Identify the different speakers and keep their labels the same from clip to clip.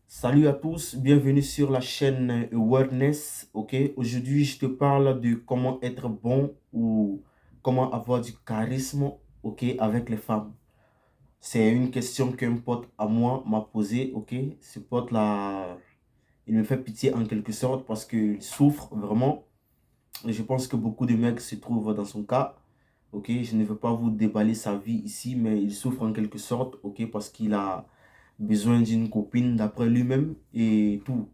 Speaker 1: Salut à tous, bienvenue sur la chaîne Awareness. Ok, aujourd'hui je te parle de comment être bon ou comment avoir du charisme, ok, avec les femmes. C'est une question qu'un pote à moi m'a posée, ok. Ce pote-là, il me fait pitié en quelque sorte parce qu'il souffre vraiment. Et je pense que beaucoup de mecs se trouvent dans son cas, ok. Je ne veux pas vous déballer sa vie ici, mais il souffre en quelque sorte, ok, parce qu'il a besoin d'une copine d'après lui-même et tout.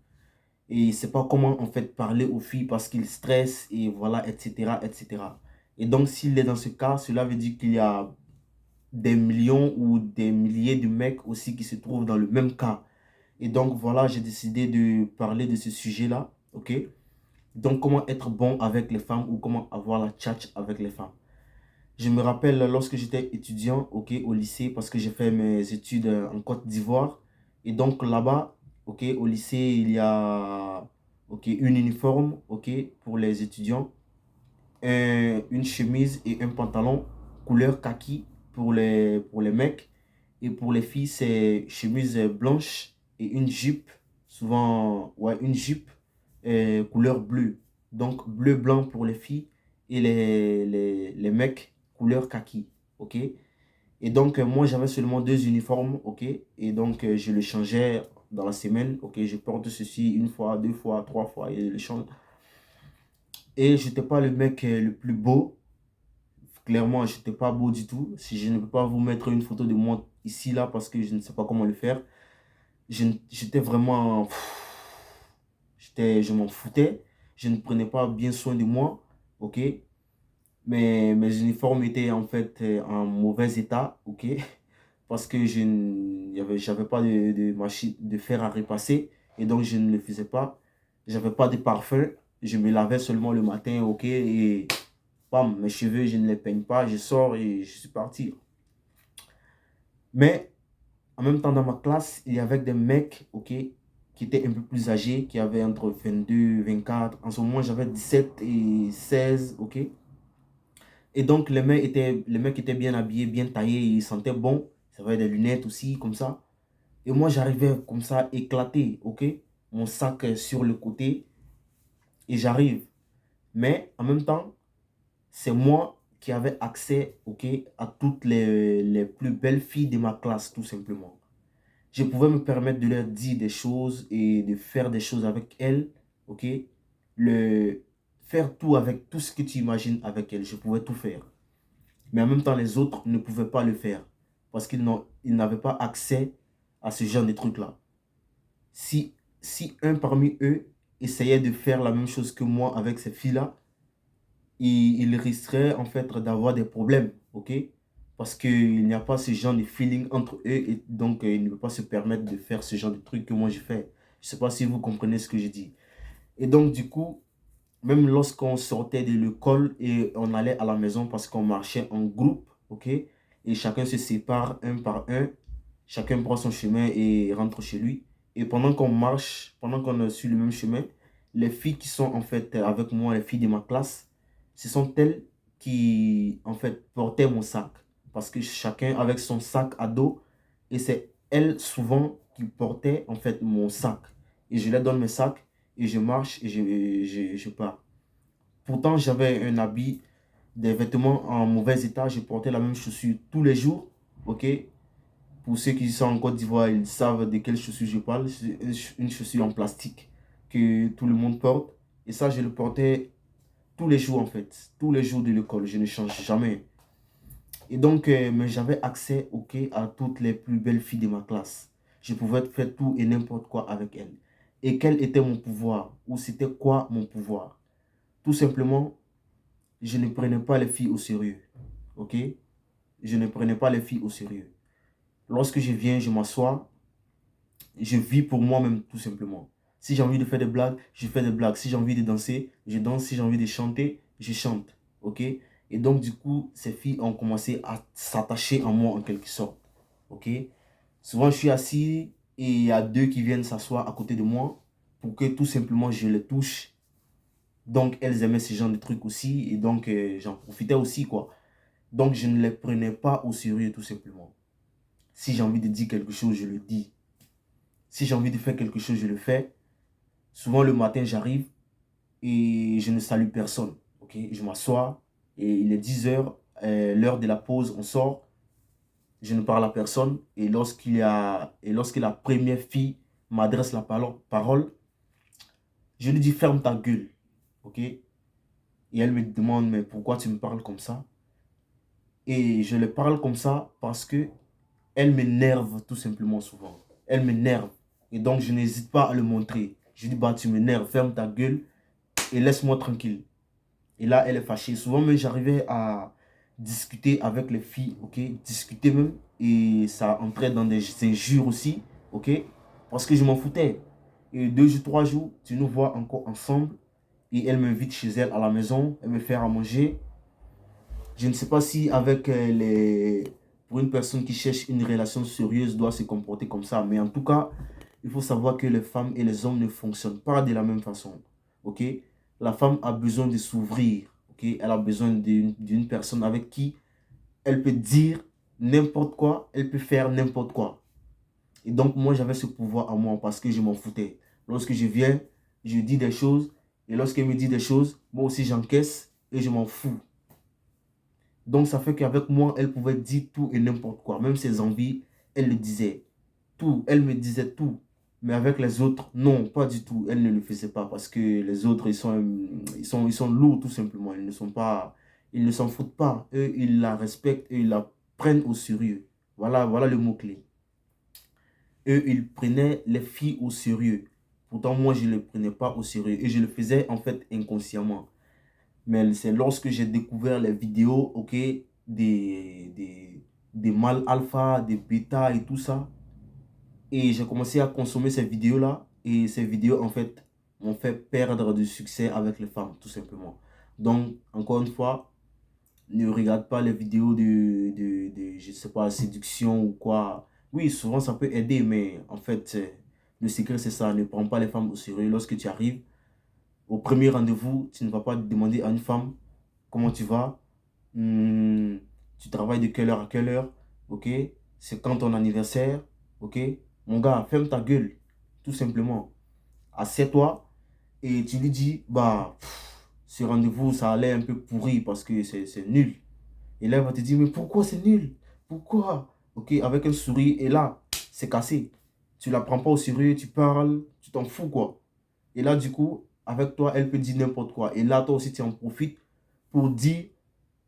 Speaker 1: Et il ne sait pas comment en fait parler aux filles parce qu'il stresse et voilà, etc., etc. Et donc s'il est dans ce cas, cela veut dire qu'il y a des millions ou des milliers de mecs aussi qui se trouvent dans le même cas. Et donc voilà, j'ai décidé de parler de ce sujet-là, ok? Donc comment être bon avec les femmes ou comment avoir la tchatch avec les femmes. Je me rappelle lorsque j'étais étudiant, ok, au lycée, parce que j'ai fait mes études en Côte d'Ivoire. Et donc là-bas, ok, au lycée, il y a, ok, une uniforme, ok, pour les étudiants, une chemise et un pantalon couleur kaki pour les mecs. Et pour les filles, c'est chemise blanche et une jupe, souvent, ouais, une jupe couleur bleue. Donc, bleu-blanc pour les filles et les mecs, couleur kaki. OK? Et donc, moi, j'avais seulement deux uniformes. OK? Et donc, je le changeais dans la semaine. OK? Je porte ceci une fois, deux fois, trois fois et je le change. Et je n'étais pas le mec le plus beau. Clairement, je n'étais pas beau du tout. Si je ne peux pas vous mettre une photo de moi ici, là, parce que je ne sais pas comment le faire. J'étais vraiment... je m'en foutais. Je ne prenais pas bien soin de moi. OK? Mais mes uniformes étaient en fait en mauvais état. OK? Parce que j'avais pas de machine, de fer à repasser. Et donc, je ne le faisais pas. J'avais pas de parfum. Je me lavais seulement le matin. OK? Et bam, mes cheveux, je ne les peigne pas. Je sors et je suis parti. Mais en même temps, dans ma classe, il y avait des mecs, ok, qui étaient un peu plus âgés, qui avaient entre 22, 24. En ce moment, j'avais 17 et 16, ok. Et donc, les mecs étaient bien habillés, bien taillés, ils sentaient bon. Ça avait des lunettes aussi, comme ça. Et moi, j'arrivais comme ça, éclaté, ok. Mon sac sur le côté, et j'arrive. Mais en même temps, c'est moi qui avais accès, ok, à toutes les plus belles filles de ma classe, tout simplement. Je pouvais me permettre de leur dire des choses et de faire des choses avec elles, ok? Faire tout avec tout ce que tu imagines avec elles, je pouvais tout faire. Mais en même temps, les autres ne pouvaient pas le faire parce ils n'avaient pas accès à ce genre de trucs-là. Si un parmi eux essayait de faire la même chose que moi avec ces filles-là, il risquerait en fait d'avoir des problèmes, ok? Parce qu'il n'y a pas ce genre de feeling entre eux et donc il ne peut pas se permettre de faire ce genre de trucs que moi je fais. Je ne sais pas si vous comprenez ce que je dis. Et donc du coup, même lorsqu'on sortait de l'école et on allait à la maison parce qu'on marchait en groupe, ok? Et chacun se sépare un par un, chacun prend son chemin et rentre chez lui. Et pendant qu'on marche, pendant qu'on est sur le même chemin, les filles qui sont en fait avec moi, les filles de ma classe, ce sont elles qui en fait portaient mon sac. Parce que chacun avec son sac à dos et c'est elles souvent qui portaient en fait mon sac. Et je leur donne mes sacs et je marche et je pars. Pourtant, j'avais un habit, des vêtements en mauvais état. Je portais la même chaussure tous les jours. Ok? Pour ceux qui sont en Côte d'Ivoire, ils savent de quelle chaussure je parle. C'est une chaussure en plastique que tout le monde porte. Et ça, je le portais tous les jours en fait. Tous les jours de l'école. Je ne change jamais. Et donc, mais j'avais accès, ok, à toutes les plus belles filles de ma classe. Je pouvais faire tout et n'importe quoi avec elles. Et quel était mon pouvoir? Ou c'était quoi mon pouvoir? Tout simplement, je ne prenais pas les filles au sérieux. Ok? Je ne prenais pas les filles au sérieux. Lorsque je viens, je m'assois, je vis pour moi-même tout simplement. Si j'ai envie de faire des blagues, je fais des blagues. Si j'ai envie de danser, je danse. Si j'ai envie de chanter, je chante. Ok? Et donc, du coup, ces filles ont commencé à s'attacher à moi en quelque sorte. Ok? Souvent, je suis assis et il y a deux qui viennent s'asseoir à côté de moi pour que tout simplement je les touche. Donc, elles aimaient ce genre de trucs aussi. Et donc, j'en profitais aussi, quoi. Donc, je ne les prenais pas au sérieux, tout simplement. Si j'ai envie de dire quelque chose, je le dis. Si j'ai envie de faire quelque chose, je le fais. Souvent, le matin, j'arrive et je ne salue personne. Ok, je m'assois et il est 10 heures, l'heure de la pause, on sort. Je ne parle à personne. Et lorsque la première fille m'adresse la parole, je lui dis ferme ta gueule. Ok? Et elle me demande mais pourquoi tu me parles comme ça? Et je le parle comme ça parce que elle m'énerve tout simplement souvent. Elle m'énerve. Et donc je n'hésite pas à le montrer. Je dis bah tu m'énerves, ferme ta gueule et laisse-moi tranquille. Et là elle est fâchée. Souvent même j'arrivais à discuter avec les filles, ok? Discuter même. Et ça entrait dans des injures aussi, ok? Parce que je m'en foutais. Et 2 jours, 3 jours, tu nous vois encore ensemble. Et elle m'invite chez elle à la maison. Elle me fait à manger. Je ne sais pas si avec pour une personne qui cherche une relation sérieuse doit se comporter comme ça. Mais en tout cas, il faut savoir que les femmes et les hommes ne fonctionnent pas de la même façon. Ok? La femme a besoin de s'ouvrir. Ok? Elle a besoin d'une personne avec qui elle peut dire n'importe quoi. Elle peut faire n'importe quoi. Et donc, moi, j'avais ce pouvoir à moi parce que je m'en foutais. Lorsque je viens, je dis des choses. Et lorsqu'elle me dit des choses, moi aussi, j'encaisse et je m'en fous. Donc, ça fait qu'avec moi, elle pouvait dire tout et n'importe quoi. Même ses envies, elle le disait. Tout, elle me disait tout. Mais avec les autres, non, pas du tout. Elle ne le faisait pas parce que les autres, ils sont lourds tout simplement. Ils ne s'en foutent pas. Eux, ils la respectent et ils la prennent au sérieux. Voilà le mot-clé. Eux, ils prenaient les filles au sérieux. Pourtant, moi, je ne les prenais pas au sérieux. Et je le faisais en fait inconsciemment. Mais c'est lorsque j'ai découvert les vidéos, ok, des mâles alpha, des bêta et tout ça. Et j'ai commencé à consommer ces vidéos-là. Et ces vidéos, en fait, m'ont fait perdre du succès avec les femmes, tout simplement. Donc, encore une fois, ne regarde pas les vidéos je sais pas, séduction ou quoi. Oui, souvent ça peut aider, mais en fait, le secret c'est ça. Ne prends pas les femmes au sérieux. Lorsque tu arrives au premier rendez-vous, tu ne vas pas demander à une femme comment tu vas. Hmm, tu travailles de quelle heure à quelle heure. Ok? C'est quand ton anniversaire. Ok? Mon gars, ferme ta gueule. Tout simplement. Assieds-toi et tu lui dis, bah, ce rendez-vous, ça allait un peu pourri parce que c'est nul. Et là, elle va te dire, mais pourquoi c'est nul? Pourquoi? Ok, avec un sourire, et là, c'est cassé. Tu la prends pas au sérieux, tu parles, tu t'en fous, quoi. Et là, du coup, avec toi, elle peut dire n'importe quoi. Et là, toi aussi, tu en profites pour dire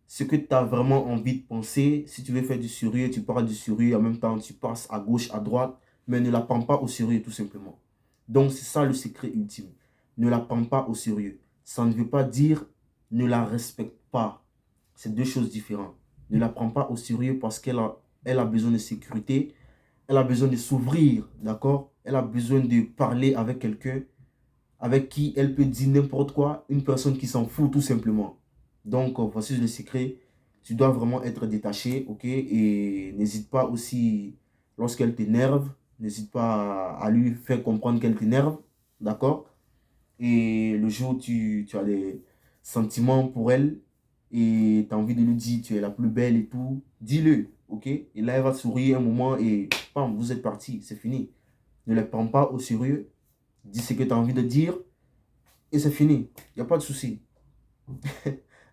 Speaker 1: ce que tu as vraiment envie de penser. Si tu veux faire du sérieux, tu parles du sérieux. En même temps, tu passes à gauche, à droite. Mais ne la prends pas au sérieux, tout simplement. Donc, c'est ça le secret ultime. Ne la prends pas au sérieux. Ça ne veut pas dire ne la respecte pas. C'est deux choses différentes. Ne la prends pas au sérieux parce elle a besoin de sécurité. Elle a besoin de s'ouvrir, d'accord? Elle a besoin de parler avec quelqu'un avec qui elle peut dire n'importe quoi. Une personne qui s'en fout tout simplement. Donc, voici le secret. Tu dois vraiment être détaché, ok? Et n'hésite pas aussi, lorsqu'elle t'énerve, n'hésite pas à lui faire comprendre qu'elle t'énerve, d'accord? Et le jour où tu as des sentiments pour elle et tu as envie de lui dire tu es la plus belle et tout, dis-le, ok? Et là, elle va sourire un moment et bam, vous êtes partis, c'est fini. Ne les prends pas au sérieux, dis ce que tu as envie de dire et c'est fini. Il n'y a pas de souci.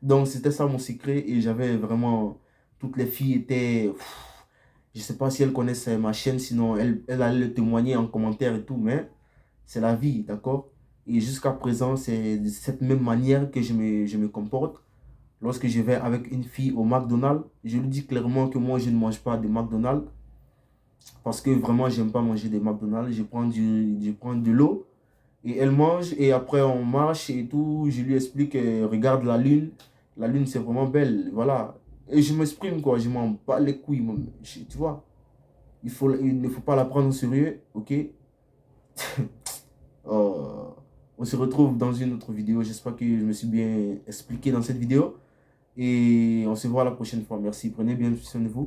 Speaker 1: Donc, c'était ça mon secret et j'avais vraiment. Toutes les filles étaient. Je ne sais pas si elles connaissent ma chaîne, sinon elles allaient le témoigner en commentaire et tout, mais c'est la vie, d'accord? Et jusqu'à présent, c'est de cette même manière que je me comporte. Lorsque je vais avec une fille au McDonald's, je lui dis clairement que moi, je ne mange pas de McDonald's parce que vraiment, j'aime pas manger des McDonald's. Je prends de l'eau et elle mange et après, on marche et tout. Je lui explique, regarde la lune. La lune, c'est vraiment belle, voilà. Et je m'exprime, quoi. Je m'en bats les couilles, tu vois. Il ne faut pas la prendre au sérieux, ok? Euh, on se retrouve dans une autre vidéo. J'espère que je me suis bien expliqué dans cette vidéo. Et on se voit la prochaine fois. Merci. Prenez bien soin de vous.